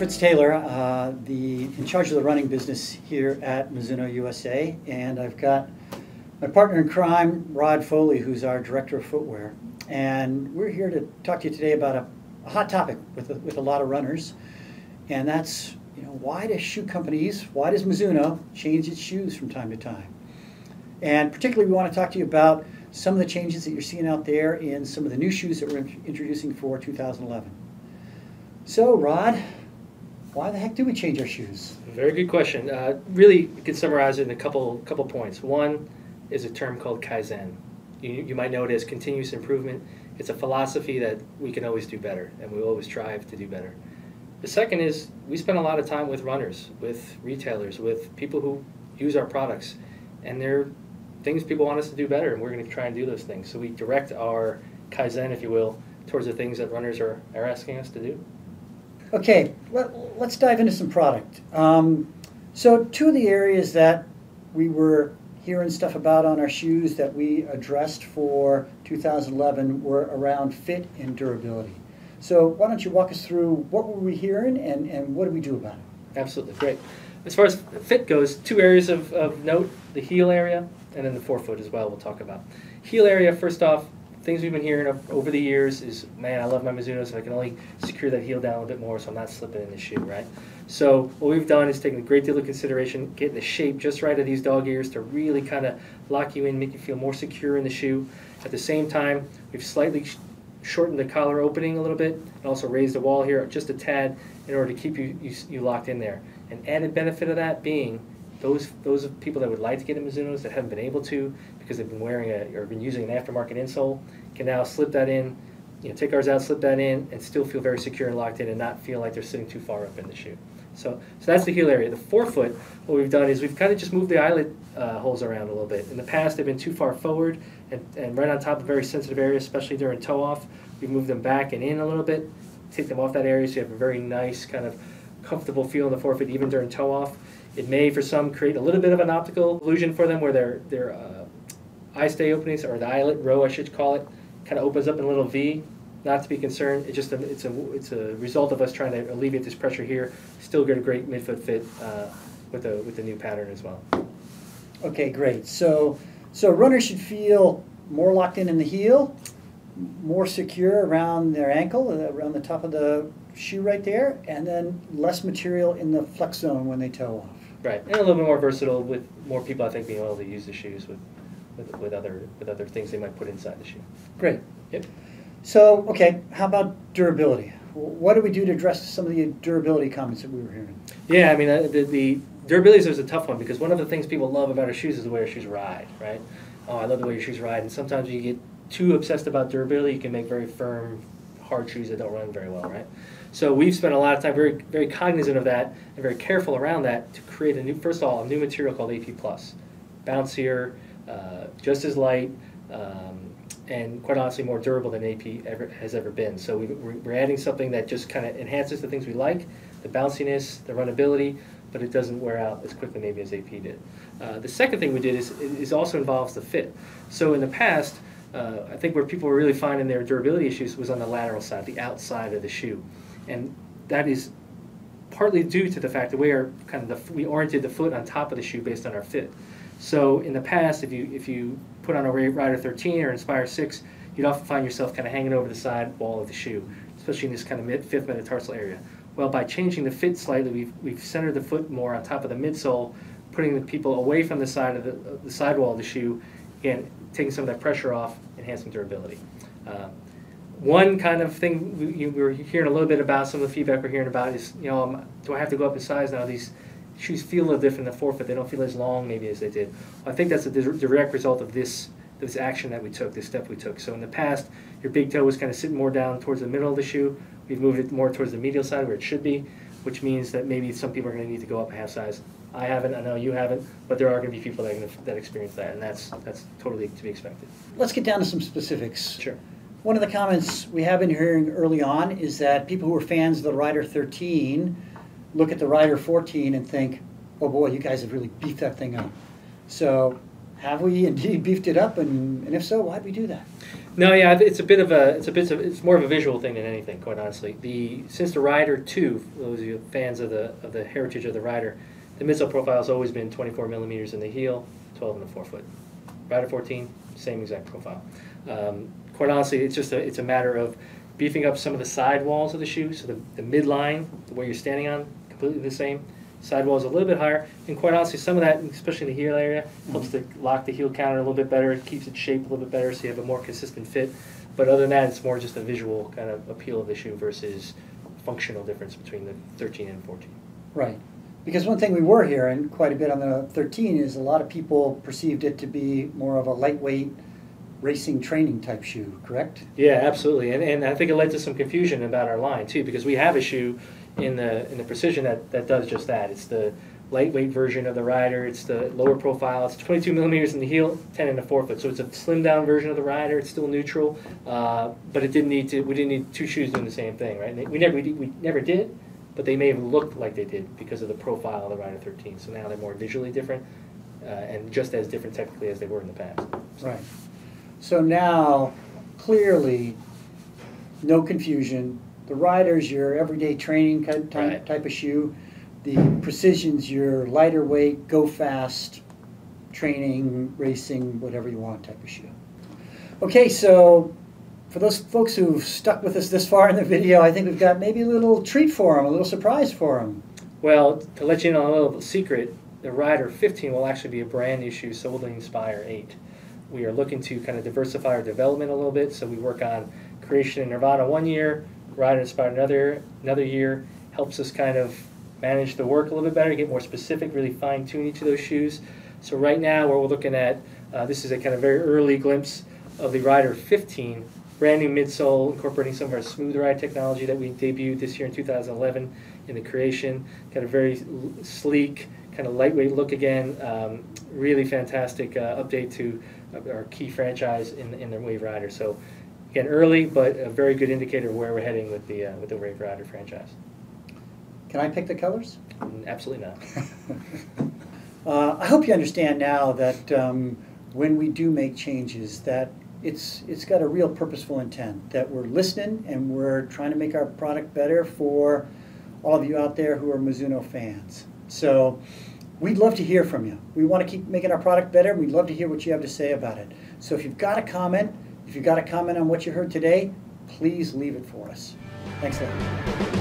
Fritz Taylor, in charge of the running business here at Mizuno USA, and I've got my partner in crime, Rod Foley, who's our director of footwear. And we're here to talk to you today about a hot topic with a lot of runners, and that's, why do shoe companies, why does Mizuno change its shoes from time to time? And particularly we want to talk to you about some of the changes that you're seeing out there in some of the new shoes that we're introducing for 2011. So, Rod, why the heck do we change our shoes? Very good question. Really, you could summarize it in a couple points. One is a term called Kaizen. You might know it as continuous improvement. It's a philosophy that we can always do better, and we always strive to do better. The second is we spend a lot of time with runners, with retailers, with people who use our products, and they're things people want us to do better, and we're going to try and do those things. So we direct our Kaizen, if you will, towards the things that runners are asking us to do. Okay, let's dive into some product. So two of the areas that we were hearing stuff about on our shoes that we addressed for 2011 were around fit and durability. So why don't you walk us through what were we hearing and what do we do about it? Absolutely, great. As far as fit goes, two areas of note, the heel area and then the forefoot as well we'll talk about. Heel area, first off, things we've been hearing over the years is, man, I love my Mizunos, so I can only secure that heel down a little bit more so I'm not slipping in the shoe, right? So what we've done is taken a great deal of consideration, getting the shape just right of these dog ears to really kind of lock you in, make you feel more secure in the shoe. At the same time, we've slightly shortened the collar opening a little bit and also raised the wall here just a tad in order to keep you locked in there. An added benefit of that being those people that would like to get in Mizunos that haven't been able to because they've been wearing or been using an aftermarket insole can now slip that in, take ours out, slip that in, and still feel very secure and locked in and not feel like they're sitting too far up in the shoe. So that's the heel area. The forefoot, what we've done is we've kind of just moved the eyelet holes around a little bit. In the past, they've been too far forward and right on top of very sensitive areas, especially during toe-off. We've moved them back and in a little bit, take them off that area so you have a very nice kind of comfortable feel in the forefoot even during toe-off. It may, for some, create a little bit of an optical illusion for them where their eye stay openings, or the eyelet row, I should call it, kind of opens up in a little V. Not to be concerned. It's just it's a result of us trying to alleviate this pressure here. Still get a great midfoot fit with the new pattern as well. Okay, great. So runners should feel more locked in the heel, more secure around their ankle, around the top of the shoe right there, and then less material in the flex zone when they toe off. Right, and a little bit more versatile with more people, I think, being able to use the shoes with other things they might put inside the shoe. Great. Yep. So, okay, how about durability? What do we do to address some of the durability comments that we were hearing? Yeah, I mean, the durability is a tough one because one of the things people love about our shoes is the way our shoes ride, right? Oh, I love the way your shoes ride, and sometimes you get too obsessed about durability, you can make very firm, hard shoes that don't run very well, right? So we've spent a lot of time very, very cognizant of that and very careful around that to create first of all, a new material called AP+. Bouncier, just as light, and quite honestly more durable than AP has ever been. So we're adding something that just kind of enhances the things we like, the bounciness, the runnability, but it doesn't wear out as quickly maybe as AP did. The second thing we did is also involves the fit. So in the past, I think where people were really finding their durability issues was on the lateral side, the outside of the shoe. And that is partly due to the fact that we oriented the foot on top of the shoe based on our fit. So in the past, if you put on a Rider 13 or Inspire 6, you'd often find yourself kind of hanging over the side wall of the shoe, especially in this kind of fifth metatarsal area. Well, by changing the fit slightly, we've centered the foot more on top of the midsole, putting the people away from the side of the sidewall of the shoe, again, taking some of that pressure off, enhancing durability. One kind of thing we were hearing a little bit about, some of the feedback we're hearing about is, do I have to go up in size now? These shoes feel a little different in the forefoot. They don't feel as long maybe as they did. I think that's a direct result of this action that we took, this step we took. So in the past, your big toe was kind of sitting more down towards the middle of the shoe. We've moved it more towards the medial side where it should be, which means that maybe some people are going to need to go up a half size. I haven't, I know you haven't, but there are going to be people that experience that, and that's totally to be expected. Let's get down to some specifics. Sure. One of the comments we have been hearing early on is that people who are fans of the Rider 13 look at the Rider 14 and think, oh boy, you guys have really beefed that thing up. So have we indeed beefed it up, and if so, why'd we do that? No, yeah, it's more of a visual thing than anything, quite honestly. Since the Rider 2, those of you fans of the heritage of the Rider, the midsole profile has always been 24 millimeters in the heel, 12 in the forefoot. Rider 14, same exact profile. Quite honestly, it's a matter of beefing up some of the side walls of the shoe, so the midline, where you're standing on, completely the same. Sidewalls a little bit higher, and quite honestly, some of that, especially in the heel area, helps to lock the heel counter a little bit better. It keeps its shape a little bit better, so you have a more consistent fit. But other than that, it's more just a visual kind of appeal of the shoe versus functional difference between the 13 and 14. Right. Because one thing we were hearing quite a bit on the 13 is a lot of people perceived it to be more of a lightweight racing training type shoe, correct? Yeah, absolutely. And I think it led to some confusion about our line, too, because we have a shoe in the Precision that does just that. It's the lightweight version of the Rider. It's the lower profile. It's 22 millimeters in the heel, 10 in the forefoot. So it's a slimmed down version of the Rider. It's still neutral, but it didn't need to. We didn't need two shoes doing the same thing, right? We never did, but they may have looked like they did because of the profile of the Rider 13. So now they're more visually different and just as different technically as they were in the past. Right. So now, clearly, no confusion. The Rider's your everyday training type of shoe. The Precision's your lighter weight, go fast, training, racing, whatever you want type of shoe. Okay, so for those folks who've stuck with us this far in the video, I think we've got maybe a little treat for them, a little surprise for them. Well, to let you know a little secret, the Rider 15 will actually be a brand new shoe sold in Inspire 8. We are looking to kind of diversify our development a little bit, so we work on Creation and Nirvana 1 year, Rider Inspire another year, helps us kind of manage the work a little bit better, get more specific, really fine-tune each of those shoes. So right now what we're looking at, this is a kind of very early glimpse of the Rider 15, brand new midsole, incorporating some of our smooth ride technology that we debuted this year in 2011 in the Creation. Got a very sleek, kind of lightweight look again, really fantastic update to our key franchise in the Wave Rider. So again, early, but a very good indicator of where we're heading with the Wave Rider franchise. Can I pick the colors? Absolutely not. I hope you understand now that when we do make changes, that it's got a real purposeful intent, that we're listening and we're trying to make our product better for all of you out there who are Mizuno fans. So we'd love to hear from you. We want to keep making our product better. We'd love to hear what you have to say about it. So if you've got a comment on what you heard today, please leave it for us. Thanks a lot.